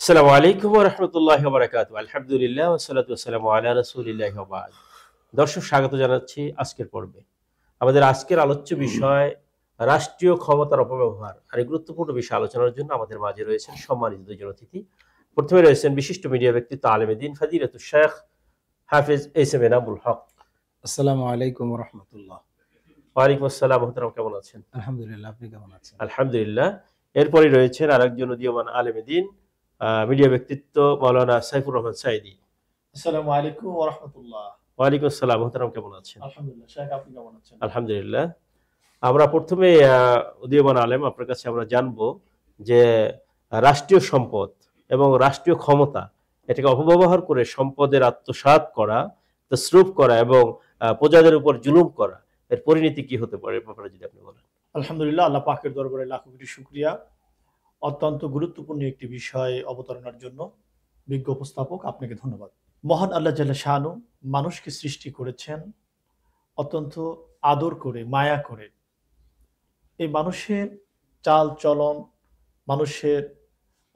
আসসালামু আলাইকুম ওয়া রাহমাতুল্লাহি ওয়া বারাকাতুহু। আলহামদুলিল্লাহ ওয়া সালাতু ওয়াসসালামু আলা রাসূলিল্লাহি ওয়া বা'দ। দর্শক, স্বাগত জানাচ্ছি আজকের পর্বে। আমাদের আজকের আলোচ্য বিষয় রাষ্ট্রীয় ক্ষমতার অপব্যবহার। আর এই গুরুত্বপূর্ণ বিষয় আলোচনার জন্য আমাদের মাঝে রয়েছেন সম্মানিত দুজন অতিথি। প্রথমে রয়েছেন বিশিষ্ট মিডিয়া ব্যক্তিত্ব আলেমে দ্বীন ফাদিলাতুশ শাইখ হাফেজ এস এম এনামুল হক। আসসালামু আলাইকুম ওয়া রাহমাতুল্লাহ। ওয়া আলাইকুম আসসালাম। মুহতারাম, কেমন আছেন? আলহামদুলিল্লাহ, আপনি কেমন আছেন? আলহামদুলিল্লাহ। এরপরে রয়েছেন আরেকজন উদীয়মান আলেমে দ্বীন মিডিয়া ব্যক্তিত্ব মাওলানা সাইফুর রহমান সাঈদী। আসসালামু আলাইকুম ওয়া রাহমাতুল্লাহ। ওয়ালাইকুম আসসালাম। মুহতারাম, কেমন আছেন? আলহামদুলিল্লাহ। শেখ, আপনি কেমন আছেন? আলহামদুলিল্লাহ। আমরা প্রথমে উদীয়মান আলেম, আপনার কাছে আমরা জানবো যে রাষ্ট্রীয় সম্পদ এবং রাষ্ট্রীয় ক্ষমতা এটাকে অপব্যবহার করে সম্পদের আত্মসাৎ করা, তসরুফ করা এবং প্রজাদের উপর জুলুম করা, এর পরিণতি কি হতে পারে, ব্যাপারে যদি আপনি বলেন। আলহামদুলিল্লাহ, আল্লাহ পাকের দরবারে লাখো কোটি শুকরিয়া। অত্যন্ত গুরুত্বপূর্ণ একটি বিষয় অবতারণার জন্য বিজ্ঞ উপস্থাপক আপনাকে ধন্যবাদ। মহান আল্লাহ জাল্লা শানু মানুষকে সৃষ্টি করেছেন অত্যন্ত আদর করে, মায়া করে। এই মানুষের চাল চলন, মানুষের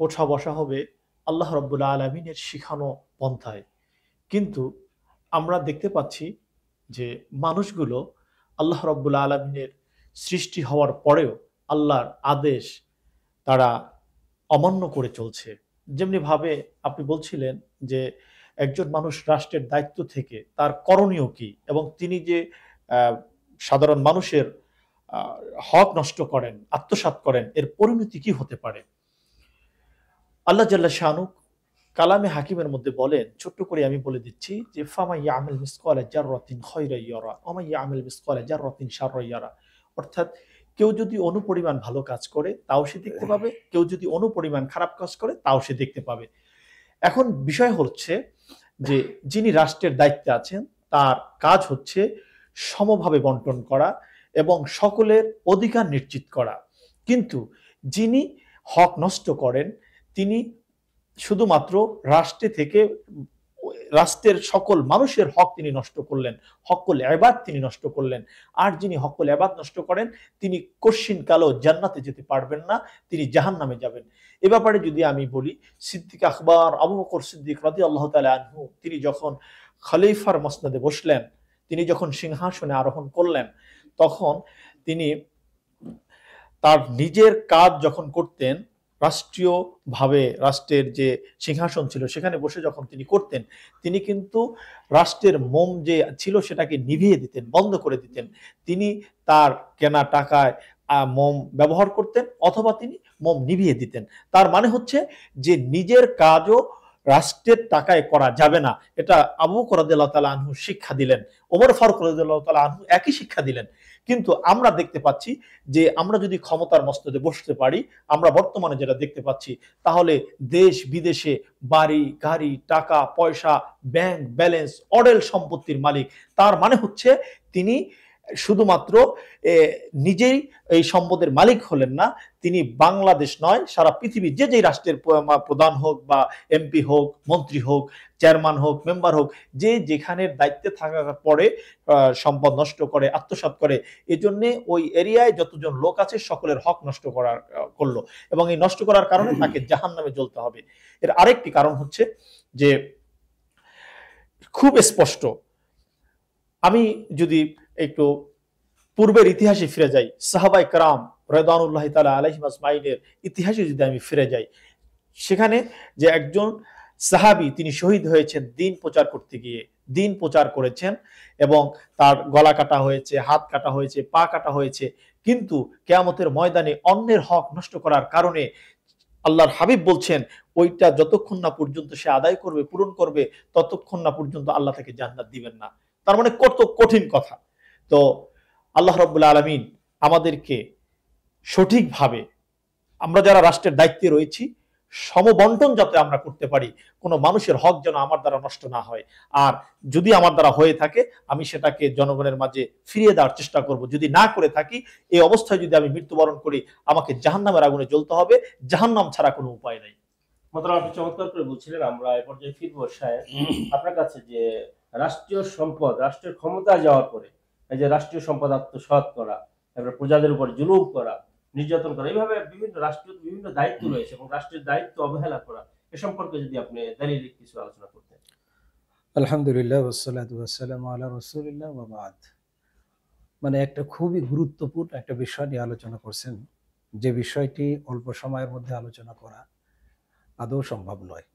ওঠা বসা হবে আল্লাহ রাব্বুল আলামিনের শিখানো পন্থায়। কিন্তু আমরা দেখতে পাচ্ছি যে মানুষগুলো আল্লাহ রাব্বুল আলামিনের সৃষ্টি হওয়ার পরেও আল্লাহর আদেশ তারা অমান্য করে চলছে। যেমনি ভাবে আপনি বলছিলেন যে একজন মানুষ রাষ্ট্রের দায়িত্ব থেকে তার করণীয় কি, এবং তিনি যে সাধারণ মানুষের হক নষ্ট করেন, আত্মসাৎ করেন, এর পরিণতি কি হতে পারে। আল্লাহ জাল্লা শানু কালামে হাকিমের মধ্যে বলেন, ছোট্ট করে আমি বলে দিচ্ছি যে ফামা ইয়ামিল মিসকালা জাররাতিন খায়রা ইয়ারা ওয়া মা ইয়ামিল মিসকালা জাররাতিন শাররা ইয়ারা। অর্থাৎ কেউ যদি অনুপরিমাণ ভালো কাজ করে তাও সে দেখতে পাবে, কেউ যদি অনুপরিমাণ খারাপ কাজ করে তাও সে দেখতে পাবে। এখন বিষয় হচ্ছে যে যিনি রাষ্ট্রের দায়িত্বে আছেন তার কাজ হচ্ছে সমভাবে বন্টন করা এবং সকলের অধিকার নিশ্চিত করা। কিন্তু যিনি হক নষ্ট করেন তিনি শুধুমাত্র রাষ্ট্রের সকল মানুষের হক তিনি নষ্ট করলেন, হকুল ইবাদ তিনি নষ্ট করলেন। আর যিনি হকুল ইবাদ নষ্ট করেন তিনি কশিন কালো জান্নাতে যেতে পারবেন না, তিনি জাহান্নামে যাবেন। এ ব্যাপারে যদি আমি বলি, সিদ্দিক আকবর আবু বকর সিদ্দিক রাদিয়াল্লাহু তাআলা আনহু তিনি যখন খলিফার মসনদে বসলেন, তিনি যখন সিংহাসনে আরোহণ করলেন, তখন তিনি তার নিজের কাজ যখন করতেন, রাষ্ট্রীয়ভাবে রাষ্ট্রের যে সিংহাসন ছিল সেখানে বসে যখন তিনি করতেন, তিনি কিন্তু রাষ্ট্রের মোম যে ছিল সেটাকে নিভিয়ে দিতেন, বন্ধ করে দিতেন। তিনি তার কেনা টাকায় মোম ব্যবহার করতেন অথবা তিনি মোম নিভিয়ে দিতেন। তার মানে হচ্ছে যে নিজের কাজও রাষ্ট্রের টাকায় করা যাবে না। এটা আবু বকর রাদিয়াল্লাহু তাআলা আনহু শিক্ষা দিলেন, ওমর ফারুক রাদিয়াল্লাহু তাআলা আনহু একই শিক্ষা দিলেন। কিন্তু আমরা দেখতে পাচ্ছি যে আমরা যদি ক্ষমতার মসনদে বসতে পারি, আমরা বর্তমানে যেটা দেখতে পাচ্ছি, তাহলে দেশ বিদেশে বাড়ি গাড়ি, টাকা পয়সা, ব্যাংক ব্যালেন্স, অডেল সম্পত্তির মালিক। তার মানে হচ্ছে তিনি শুধুমাত্র নিজেই এই সম্পদের মালিক হলেন না, তিনি বাংলাদেশ নয়, সারা পৃথিবী যে যে রাষ্ট্রের প্রধান হোক বা এমপি হোক, মন্ত্রী হোক, চেয়ারম্যান হোক, মেম্বার হোক, যে যেখানের দায়িত্বে থাকার পরে সম্পদ নষ্ট করে, আত্মসাৎ করে, এজন্য ওই এরিয়ায় যতজন লোক আছে সকলের হক নষ্ট করলো, এবং এই নষ্ট করার কারণে তাকে জাহান্নামে জ্বলতে হবে। এর আরেকটি কারণ হচ্ছে যে খুব স্পষ্ট, আমি যদি একটু পূর্বের ইতিহাসে ফিরে যাই, সাহাবায়ে কেরাম রিদওয়ানুল্লাহি তাআলা আলাইহিম আজমাইনের ইতিহাসে যদি আমি ফিরে যাই, সেখানে যে একজন সাহাবী তিনি শহীদ হয়েছেন দ্বীন প্রচার করতে গিয়ে, দ্বীন প্রচার করেছেন এবং তার গলা কাটা হয়েছে, হাত কাটা হয়েছে, পা কাটা হয়েছে। কিন্তু কিয়ামতের ময়দানে অন্যের হক নষ্ট করার কারণে আল্লাহর হাবিব বলছেন ওইটা যতক্ষণ না পর্যন্ত সে আদায় করবে, পূরণ করবে, ততক্ষণ না পর্যন্ত আল্লাহ তাকে জান্নাত দিবেন না। তার মানে কত কঠিন কথা। তো আল্লাহ রাব্বুল আলামিন আমাদেরকে সঠিকভাবে, আমরা যারা রাষ্ট্রের দায়িত্বে রয়েছি, সমবন্টন যাতে আমরা করতে পারি, কোনো মানুষের হক যেন আমার দ্বারা নষ্ট না হয়। আর যদি আমার দ্বারা হয়ে থাকে আমি সেটাকে জনগণের মাঝে ফিরিয়ে দেওয়ার চেষ্টা করব। যদি না করে থাকি, এই অবস্থায় যদি আমি মৃত্যুবরণ করি, আমাকে জাহান্নামের আগুনে জ্বলতে হবে, জাহান্নাম ছাড়া কোনো উপায় নাই। মোহতারাম, আপনি চমৎকার করে বলছিলেন। আমরা এ পর্যায়ে ফিরবো সাহেব আপনার কাছে, যে রাষ্ট্রীয় সম্পদ, রাষ্ট্রের ক্ষমতায় যাওয়ার পরে এই যে রাষ্ট্রীয় সম্পদ আত্মসাৎ করা, তারপরে প্রজাদের উপর জুলুম করা, নির্যাতন করা, এইভাবে বিভিন্ন রাষ্ট্রীয় বিভিন্ন দায়িত্ব রয়েছে এবং রাষ্ট্রের দায়িত্ব অবহেলা করা, এ সম্পর্কে যদি আপনি দলিল কিছু আলোচনা করতেন। আলহামদুলিল্লাহ ওয়াসসালাতু ওয়াসসালামু আলা রাসূলিল্লাহ ওয়া বাদ। মানে একটা খুবই গুরুত্বপূর্ণ একটা বিষয় নিয়ে আলোচনা করছেন, যে বিষয়টি অল্প সময়ের মধ্যে আলোচনা করা আদৌ সম্ভব নয়।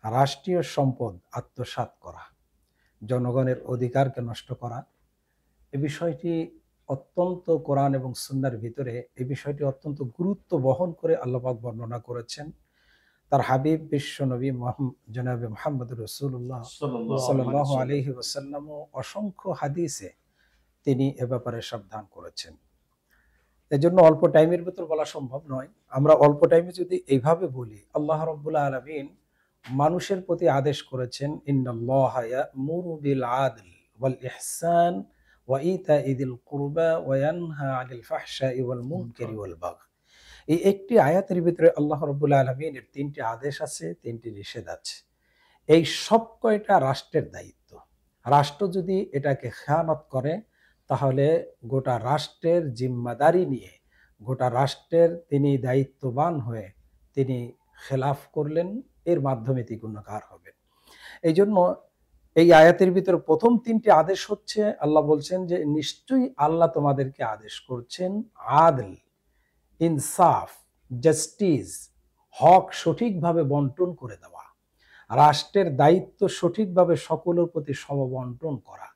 রাষ্ট্রীয় সম্পদ আত্মসাৎ করা, জনগণের অধিকারকে নষ্ট করা, এই বিষয়টি অত্যন্ত কোরআন এবং সুন্নাহর ভিতরে এই বিষয়টি অত্যন্ত গুরুত্ব বহন করে আল্লাহ পাক বর্ণনা করেছেন। তার হাবিব বিশ্ব নবী জনাবে মুহাম্মদ রাসূলুল্লাহ সাল্লাল্লাহু আলাইহি ওয়াসাল্লাম অসংখ্য হাদিসে তিনি এ ব্যাপারে সাবধান করেছেন। এজন্য অল্প টাইমের ভিতর বলা সম্ভব নয়। আমরা অল্প টাইমে যদি এইভাবে বলি, আল্লাহ রাব্বুল আলামিন মানুষের প্রতি আদেশ করেছেন, ইন্নাল্লাহা ইয়া'মুরু বিল আদল ওয়াল ইহসান ওয়া ইতা'i যিল কুরবা ওয়া ইয়ানহা আনিল ফাহশাই ওয়াল মুনকারি ওয়াল বাগয়। এই একটি আয়াতের ভিতরে আল্লাহ রাব্বুল আলামিনের তিনটি আদেশ আছে, তিনটি নিষেধ আছে। এই সব কয়টা রাষ্ট্রের দায়িত্ব। রাষ্ট্র যদি এটাকে খেয়ানত করে, তাহলে গোটা রাষ্ট্রের জিম্মাদারি নিয়ে গোটা রাষ্ট্রের তিনি দায়িত্ববান হয়ে তিনি খেলাফ করলেন, এর মাধ্যমে তিনি গুনাহগার হবেন। এই জন্য এই আয়াতের ভিতরে প্রথম তিনটি আদেশ হচ্ছে, আল্লাহ বলছেন যে নিশ্চয়ই আল্লাহ তোমাদেরকে আদেশ করছেন আদল, ইনসাফ, জাস্টিস, হক সঠিকভাবে বন্টন করে দেওয়া, রাষ্ট্রের দায়িত্ব সঠিকভাবে সকলের প্রতি সমবন্টন করা,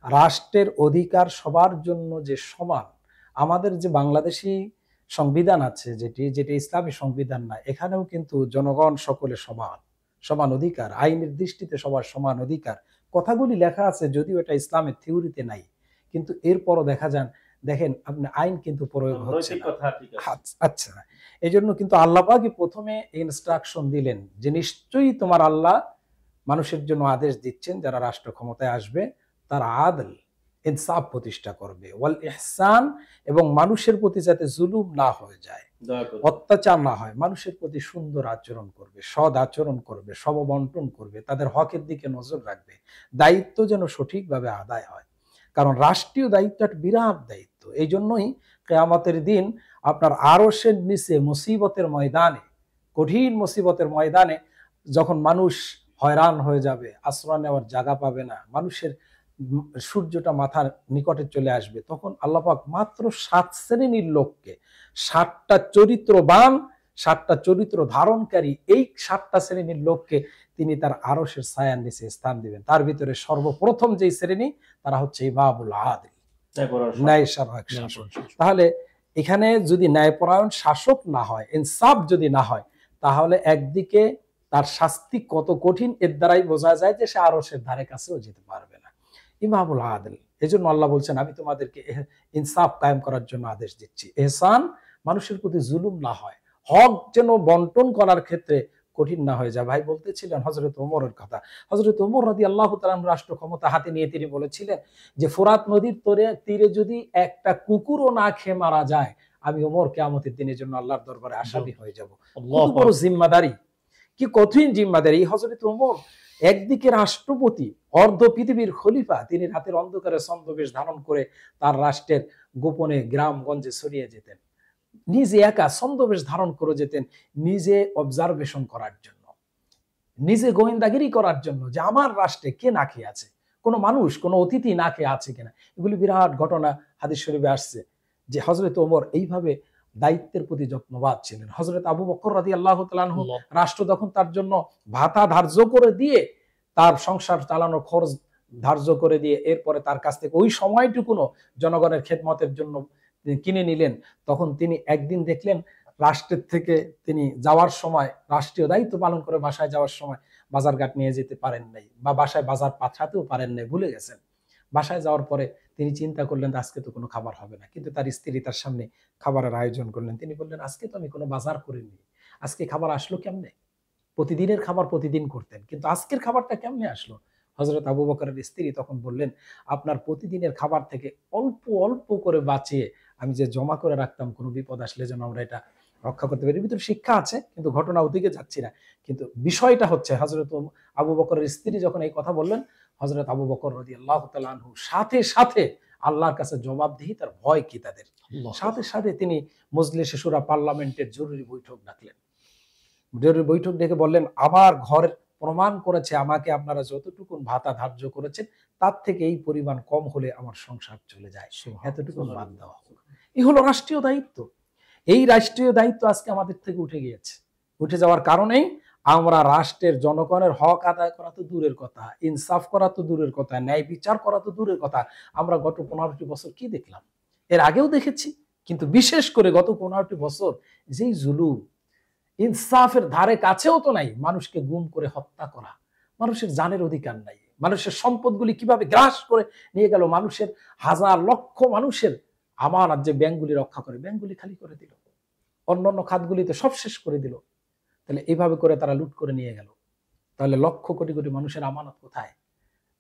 রাষ্ট্রের অধিকার সবার জন্য যে সমান। আমাদের যে বাংলাদেশি সংবিধান আছে, যেটি ইসলামী সংবিধান না, এখানেও কিন্তু জনগণ সকলে সমান, সমান অধিকার, আইনের দৃষ্টিতে সবার সমান অধিকার, কথাগুলি লেখা আছে, যদিও এটা ইসলামের থিওরিতে নাই, কিন্তু এরপরও দেখেন আপনি আইন কিন্তু প্রয়োগ হচ্ছে না। আচ্ছা, এই জন্য কিন্তু আল্লাহ পাকই প্রথমে ইনস্ট্রাকশন দিলেন যে নিশ্চয়ই তোমার আল্লাহ মানুষের জন্য আদেশ দিচ্ছেন, যারা রাষ্ট্র ক্ষমতায় আসবে তারা আদল, ইনসাফ প্রতিষ্ঠা করবে, ওয়াল ইহসান, এবং মানুষের প্রতি যাতে জুলুম না হয়ে যায়, অত্যাচার না হয়, মানুষের প্রতি সুন্দর আচরণ করবে, সৎ আচরণ করবে, সমবন্টন করবে, তাদের হকের দিকে নজর রাখবে, দায়িত্ব যেন সঠিকভাবে আদায় হয়। কারণ রাষ্ট্রীয় দায়িত্ব একটা বিরাট দায়িত্ব। এই জন্যই কিয়ামতের দিন আপনার আরশের নিচে মুসিবতের ময়দানে, কঠিন মুসিবতের ময়দানে যখন মানুষ হয়রান হয়ে যাবে, আশ্রয় নেওয়ার জায়গা পাবে না, মানুষের সূর্যটা মাথার নিকটে চলে আসবে, তখন আল্লাহ পাক মাত্র 7 শ্রেণীর লোককে, 7টা চরিত্রবান, 7টা চরিত্র ধারণকারী, এই 7টা শ্রেণীর লোককে তিনি তার আরশের ছায়ার নিচে স্থান দিবেন। তার ভিতরে সর্বপ্রথম যেই শ্রেণী, তারা হচ্ছে ইমামুল আদিল, ন্যায়পরায়ণ শাসক। তাহলে এখানে যদি ন্যায়পরায়ণ শাসক না হয়, ইনসাফ যদি না হয়, তাহলে একদিকে তার শাস্তি কত কঠিন, এর দ্বারাই বোঝা যায় যে সে আরশের ধারে কাছেও যেতে পারবে না। ইমামুল আদিল, এজন্য আল্লাহ বলছেন আমি তোমাদেরকে ইনসাফ কায়েম করার জন্য আদেশ দিচ্ছি। ইহসান, মানুষের প্রতি জুলুম না হয়, হক যেন বন্টন করার ক্ষেত্রে কঠিন না হয়ে যায়। ভাই বলতেছিলেন হযরত ওমরের কথা। হযরত ওমর রাদিয়াল্লাহু তাআলা রাষ্ট্র ক্ষমতা হাতে নিয়ে তিনি বলেছিলেন যে ফোরাত নদীর তীরে যদি একটা কুকুরও না খেয়ে মারা যায়, আমি ওমর কিয়ামতের দিনের জন্য আল্লাহর দরবারে আসামি হয়ে যাব। কত বড় জিম্মাদারি, কি কঠিন জিম্মাদারি। হযরত ওমর একদিকে রাষ্ট্রপতি, অর্ধ পৃথিবীর খলিফা, তিনি রাতের অন্ধকারে ছদ্মবেশ ধারণ করে তার রাষ্ট্রের গোপনে গ্রামগঞ্জে ছড়িয়ে যেতেন, নিজে একা ছদ্মবেশ ধারণ করে যেতেন, নিজে অবজারভেশন করার জন্য, নিজে গোয়েন্দাগিরি করার জন্য যে আমার রাষ্ট্রে কে না খেয়ে আছে, কোনো মানুষ, কোনো অতিথি না খেয়ে আছে কিনা। এগুলি বিরাট ঘটনা হাদিস শরীফে আসছে যে হযরত ওমর এইভাবে দায়িত্বের প্রতি যত্নবাদ ছিলেন। হযরত আবু বকর রাদিয়াল্লাহু তাআলা আনহু রাষ্ট্র তখন তার জন্য ভাতা ধার্য করে দিয়ে, তার সংসার চালানোর খরচ ধার্য করে দিয়ে, এরপরে তার কাছ থেকে ওই সময়টুকুনো জনগণের খেদমতের জন্য কিনে নিলেন। তখন তিনি একদিন দেখলেন রাষ্ট্রের থেকে তিনি যাওয়ার সময়, রাষ্ট্রীয় দায়িত্ব পালন করে বাসায় যাওয়ার সময় বাজারঘাট নিয়ে যেতে পারেন নাই, বা বাসায় বাজার পাঠাতেও পারেন নাই, ভুলে গেছেন। বাসায় যাওয়ার পরে তিনি চিন্তা করলেন আজকে তো কোনো খাবার হবে না, কিন্তু তার স্ত্রী তার সামনে খাবারের আয়োজন করলেন। তিনি বললেন আজকে তো আমি কোনো বাজার করিনি, আজকে খাবার আসলো কেমনে? প্রতিদিনের খাবার প্রতিদিন করতেন, কিন্তু আজকের খাবারটা কেমনে আসলো? হযরত আবু বকরের স্ত্রী তখন বললেন আপনার প্রতিদিনের খাবার থেকে অল্প অল্প করে বাঁচিয়ে আমি যে জমা করে রাখতাম, কোনো বিপদ আসলে যেন আমরা এটা রক্ষা করতে পারি। এর ভিতরে শিক্ষা আছে, কিন্তু ঘটনা ওদিকে যাচ্ছি না। কিন্তু বিষয়টা হচ্ছে হযরত আবু বকরের স্ত্রী যখন এই কথা বললেন, হযরত আবু বকর রাদিয়াল্লাহু তাআলা আনহু সাথে সাথে আল্লাহর কাছে জবাবদিহি, তার ভয় কি তাদের, সাথে সাথে তিনি মজলিসে শুরা, পার্লামেন্টের জরুরি বৈঠক ডাকলেন। জরুরি বৈঠক ডেকে বললেন, আমার ঘর প্রমাণ করেছে আমাকে আপনারা যতটুকু ভাতা ধার্য করেছেন তার থেকে এই পরিমাণ কম হলে আমার সংসার চলে যায়, এতটুকু বাদ দেওয়া হোক। এই হলো রাষ্ট্রীয় দায়িত্ব। এই রাষ্ট্রীয় দায়িত্ব আজকে আমাদের থেকে উঠে গিয়েছে। উঠে যাওয়ার কারণেই আমরা রাষ্ট্রের জনগণের হক আদায় করা তো দূরের কথা, ইনসাফ করা তো দূরের কথা, ন্যায় বিচার করা তো দূরের কথা। আমরা গত 15টি বছর কি দেখলাম? এর আগেও দেখেছি, কিন্তু বিশেষ করে গত 15টি বছর যেই জুলুম, ইনসাফের ধারে কাছেও তো নাই। মানুষকে গুম করে হত্যা করা, মানুষের জানের অধিকার নাই, মানুষের সম্পদগুলি কিভাবে গ্রাস করে নিয়ে গেল, মানুষের হাজার লক্ষ মানুষের আমানত যে ব্যাংকগুলি রক্ষা করে, ব্যাংকগুলি খালি করে দিল, অন্যান্য খাতগুলিতে সব শেষ করে দিল। তাহলে এইভাবে করে তারা লুট করে নিয়ে গেল। তাহলে লক্ষ কোটি কোটি মানুষের আমানত কোথায়?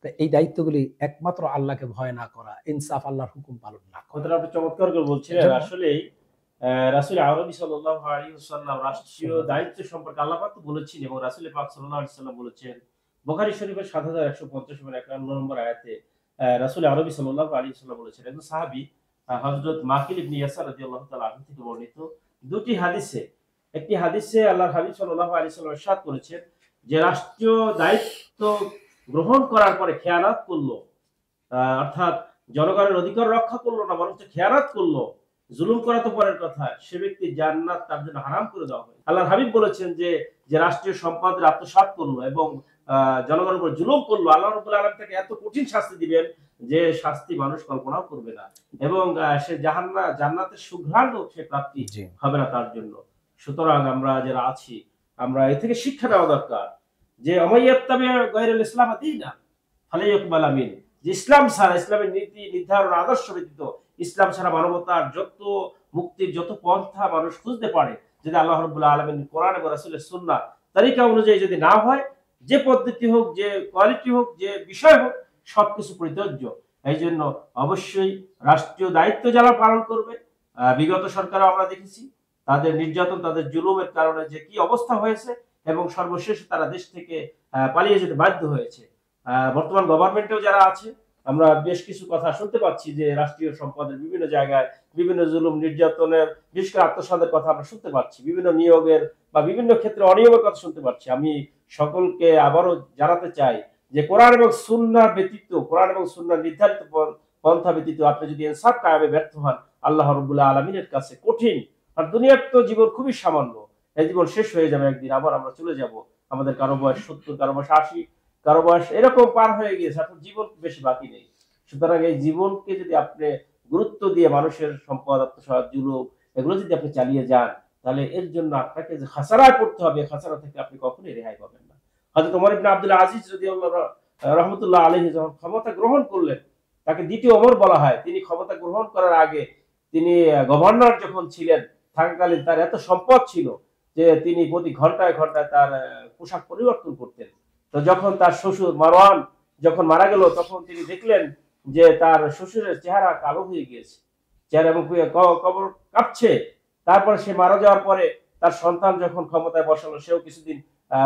তো এই দায়িত্বগুলি একমাত্র আল্লাহকে ভয় না করা, ইনসাফ, আল্লাহর হুকুম পালন না করা। কথাটা আপনি চমৎকার করে বলছিলেন। আসলে রাসূল আরবি সাল্লাল্লাহু আলাইহি ওয়াসাল্লাম রাষ্ট্রীয় দায়িত্ব সম্পর্কে আল্লাহ পাক তো বলেছেন, এবং রাসূল পাক সাল্লাল্লাহু আলাইহি ওয়াসাল্লাম বলেছেন বুখারী শরীফের ৭১৫০ নম্বর আয়াতে রাসূল আরবি সাল্লাল্লাহু আলাইহি ওয়াসাল্লাম বলেছেন, একজন সাহাবী হযরত মাকিল ইবনে ইয়াসার রাদিয়াল্লাহু তাআলা আনহু থেকে বর্ণিত দুটি হাদিসে, একটি হাদিসে আল্লাহর হাবিব সাল্লাল্লাহু আলাইহি ওয়াসাল্লাম ইরশাদ করেছেন যে রাষ্ট্রীয় দায়িত্ব গ্রহণ করার পরে খেয়ানত করলো, অর্থাৎ জনগণের অধিকার রক্ষা করলো না, বরং খেয়ানত করলো, জুলুম করা তো পরের কথা, সে ব্যক্তি জান্নাত তার জন্য হারাম করে দেওয়া হয়। আল্লাহর হাবিব বলেছেন যে যে রাষ্ট্রীয় সম্পদের আত্মসাৎ করলো এবং জনগণের উপর জুলুম করলো, আল্লাহ রাব্বুল আলামিন তাকে এত কঠিন শাস্তি দিবেন যে শাস্তি মানুষ কল্পনাও করবে না, এবং সে জান্নাতের সুঘ্রাণও সে প্রাপ্তি হবে না তার জন্য। সুতরাং আমরা যারা আছি, আমরা এ থেকে শিক্ষা নেওয়া দরকার যে আমাইয়াত্তাবি গায়রুল ইসলাম দীনা ফালাইয়াকবাল মিন, যে ইসলাম ছাড়া, ইসলামের নীতি নির্ধারণ আদর্শ ব্যতীত, ইসলাম ছাড়া মানবতার যত মুক্তির যত পন্থা মানুষ খুঁজতে পারে, যদি আল্লাহ রাব্বুল আলামিন কোরআন এবং রাসূলের সুন্নাহ তরিকা অনুযায়ী যদি না হয়, যে পদ্ধতি হোক, যে কোয়ালিটি হোক, যে বিষয় হোক, সবকিছু পরিত্যাজ্য। এই জন্য অবশ্যই রাষ্ট্রীয় দায়িত্ব যারা পালন করবে, বিগত সরকারও আমরা দেখেছি তাদের নির্যাতন, তাদের জুলুমের কারণে যে কি অবস্থা হয়েছে, এবং সর্বশেষ তারা দেশ থেকে পালিয়ে যেতে বাধ্য হয়েছে। বর্তমান গভর্নমেন্টেও যারা আছে, আমরা বেশ কিছু কথা শুনতে পাচ্ছি যে রাষ্ট্রীয় সম্পদের বিভিন্ন জায়গায় বিভিন্ন জুলুম, নির্যাতনের, বিশেষ করে আত্মসাতের কথা আমরা শুনতে পাচ্ছি, বিভিন্ন নিয়োগের বা বিভিন্ন ক্ষেত্রে অনিয়মের কথা শুনতে পাচ্ছি। আমি সকলকে আবারও জানাতে চাই যে কোরআন এবং সুন্নাহ ব্যতীত, কোরআন এবং সুন্নাহ নির্ধারিত পন্থা ব্যতীত আপনি যদি ইনসাফ কায়েমে ব্যর্থ হন, আল্লাহ রাব্বুল আলামিনের কাছে কঠিন। আর দুনিয়ার তো জীবন খুবই সামান্য, এই জীবন শেষ হয়ে যাবে একদিন, আবার আমরা চলে যাব। আমাদের কারো বয়স ৭০, কারো বয়স ৮০, কারো বয়স এরকম পার হয়ে গিয়েছে, এখন জীবন বেশি বাকি নেই। সুতরাং এই জীবনকে যদি আপনি গুরুত্ব দিয়ে মানুষের সম্পদ, আত্মসাৎ, জুলুম এগুলো যদি আপনি চালিয়ে যান, তাহলে এর জন্য আপনাকে যে খাসারায় পড়তে হবে, খাসারা থেকে আপনি কখনোই রেহাই পাবেন না। হযরত ওমর ইবনে আব্দুল আজিজ রাদিয়াল্লাহু রাহমাতুল্লাহ আলাইহি যখন ক্ষমতা গ্রহণ করলেন, তাকে দ্বিতীয় ওমর বলা হয়। তিনি ক্ষমতা গ্রহণ করার আগে তিনি গভর্নর যখন ছিলেন, থাকাকালীন তার এত সম্পদ ছিল যে তিনি প্রতি ঘন্টায় ঘন্টায় তার পোশাক পরিবর্তন করতেন। তো যখন তার শ্বশুর মারওয়ান যখন মারা গেল, তখন তিনি দেখলেন যে তার শ্বশুরের চেহারা কালো হয়ে গিয়েছে, চেহারা এবং কবর কাঁপছে। তারপরে সে মারা যাওয়ার পরে তার সন্তান যখন ক্ষমতায় বসালো, সেও কিছুদিন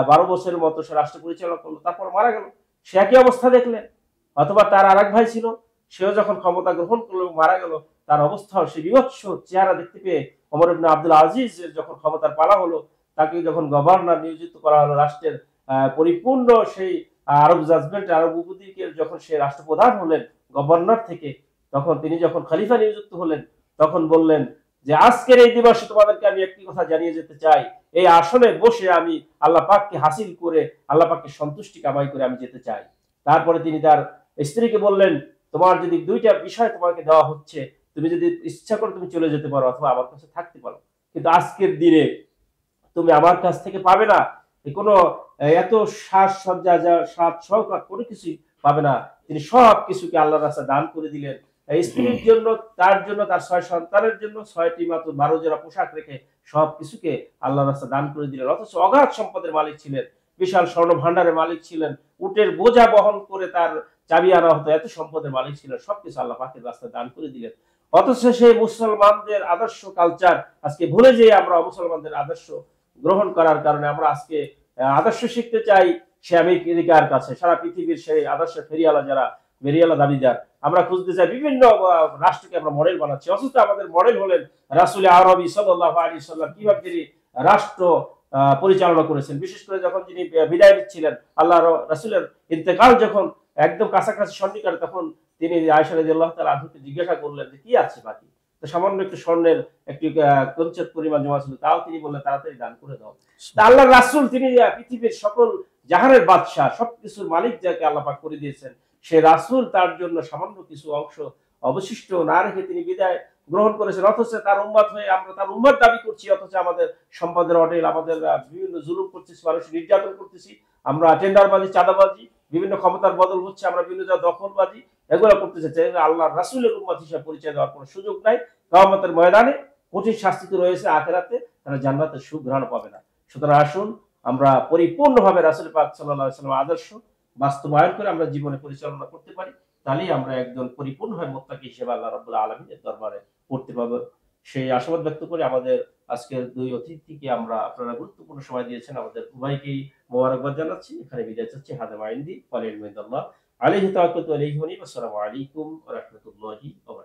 12 বছরের মতো সে রাষ্ট্র পরিচালনা করলো, তারপর মারা গেল। সে একই অবস্থা দেখলেন। অথবা তার আরেক ভাই ছিল, সেও যখন ক্ষমতা গ্রহণ করলো এবং মারা গেল, তার অবস্থাও সে বিভৎস চেহারা দেখতে পেয়ে ওমর ইবনে আব্দুল আজিজ যখন ক্ষমতার পালা হলো, তাকে যখন গভর্নর নিয়োজিত করা হলো, রাষ্ট্রের পরিপূর্ণ সেই আরব জাজমেন্ট, আরব উপদ্বীপের যখন সে রাষ্ট্রপ্রধান হলেন গভর্নর থেকে, তখন তিনি যখন খলিফা নিযুক্ত হলেন, তখন বললেন যে আজকের এই দিবসে তোমাদেরকে আমি একটি কথা জানিয়ে যেতে চাই, এই আসনে বসে আমি আল্লাহ পাককে হাসিল করে, আল্লাহ পাককে সন্তুষ্টি কামাই করে আমি যেতে চাই। তারপরে তিনি তার স্ত্রীকে বললেন, তোমার যদি দুইটা বিষয় তোমাকে দেওয়া হচ্ছে, তুমি যদি ইচ্ছা করো তুমি চলে যেতে পারো, অথবা আমার কাছে থাকতে পারো, কিন্তু আজকের দিনে তুমি আমার কাছ থেকে পাবে না কোনো এত সাজসজ্জা, সাজ সওগাত কোনো কিছুই পাবে না। তিনি সব কিছুকে আল্লাহর রাস্তায় দান করে দিলেন। স্ত্রীর জন্য, তার জন্য, তার 6 সন্তানের জন্য 6টি মাত্র 12 জোড়া পোশাক রেখে সব কিছুকে আল্লাহর রাস্তায় দান করে দিলেন। অথচ অগাধ সম্পদের মালিক ছিলেন, বিশাল স্বর্ণ ভান্ডারের মালিক ছিলেন, উটের বোঝা বহন করে তার চাবি আনা হতো, এত সম্পদের মালিক ছিলেন, সবকিছু আল্লাহ পাকের রাস্তায় দান করে দিলেন। অথচ সেই মুসলমানদের আদর্শ কালচার আজকে ভুলে যেয়ে আমরা মুসলমানদের আদর্শ গ্রহণ করার কারণে আমরা আজকে আদর্শ শিখতে চাই সে আমেরিকার কাছে, সারা পৃথিবীর সেই আদর্শ ফেরিয়ালা, যারা ফেরিয়ালা দাবিদার, আমরা খুঁজতে চাই বিভিন্ন রাষ্ট্রকে আমরা মডেল বানাচ্ছি। অথচ আমাদের মডেল হলেন রাসূল আরবি সাল্লাল্লাহু আলাইহি সাল্লাম, কিভাবে তিনি রাষ্ট্র পরিচালনা করেছেন। বিশেষ করে যখন তিনি বিদায় নিচ্ছিলেন, আল্লাহ রাসূলের ইন্তেকাল যখন একদম কাছাকাছি সন্নিকটে, তখন তিনি আয়েশা রাদিয়াল্লাহু তাআলা আনহাকে জিজ্ঞাসা করলেন যে কি আছে বাকি। তো সামান্য একটু স্বর্ণের একটি কঞ্চের পরিমাণ জমা ছিল, তাও তিনি বললেন তাড়াতাড়ি দান করে দাও। তা আল্লাহর রাসূল তিনি পৃথিবীর সকল জাহানের বাদশা, সবকিছুর মালিক যাকে আল্লাহ পাক করে দিয়েছেন, সে রাসূল তার জন্য সামান্য কিছু অংশ অবশিষ্ট না রেখে তিনি বিদায় গ্রহণ করেছেন। অথচ তার উম্মত হয়ে আমরা তার উম্মত দাবি করছি, অথচ আমাদের সম্পদের অঢেল, আমাদের বিভিন্ন জুলুম করতেছি, মানুষ নির্যাতন করতেছি, আমরা টেন্ডারবাজি, চাঁদাবাজি, বিভিন্ন ক্ষমতার বদল হচ্ছে, আমরা বিভিন্ন দখলবাজি এগুলো করতে চাচ্ছি। আল্লাহ রাসূলের উম্মত হিসেবে পরিচয় দেওয়ার কোনো সুযোগ নাই। কিয়ামতের ময়দানে কঠিন শাস্তি তো রয়েছে, আখিরাতে তারা জান্নাতের সুঘ্রাণ পাবে না। সুতরাং আসুন আমরা পরিপূর্ণভাবে রাসূল পাক সাল্লাল্লাহু আলাইহি ওয়াসাল্লামের আদর্শ বাস্তবায়ন করে আমরা জীবনে পরিচালনা করতে পারি, তাহলেই আমরা একজন পরিপূর্ণভাবে মুত্তাকি হিসেবে আল্লাহ রাব্বুল আলামিনের দরবারে পড়তে পারবো। সেই আশাবাদ ব্যক্ত করে আমাদের আজকের দুই অতিথিকে আপনারা গুরুত্বপূর্ণ সময় দিয়েছেন, আমাদের উভয়কেই মোবারকবাদ জানাচ্ছি। এখানে বিদায় চাচ্ছি। হাদা মাইন্দি ওয়াল ইলমু ইনদাল্লাহ, আলাইহি তাওয়াক্কালতু আলাইহি ওয়া আসসালামু আলাইকুম ওয়া রাহমাতুল্লাহি ওয়া বারাকাতুহু।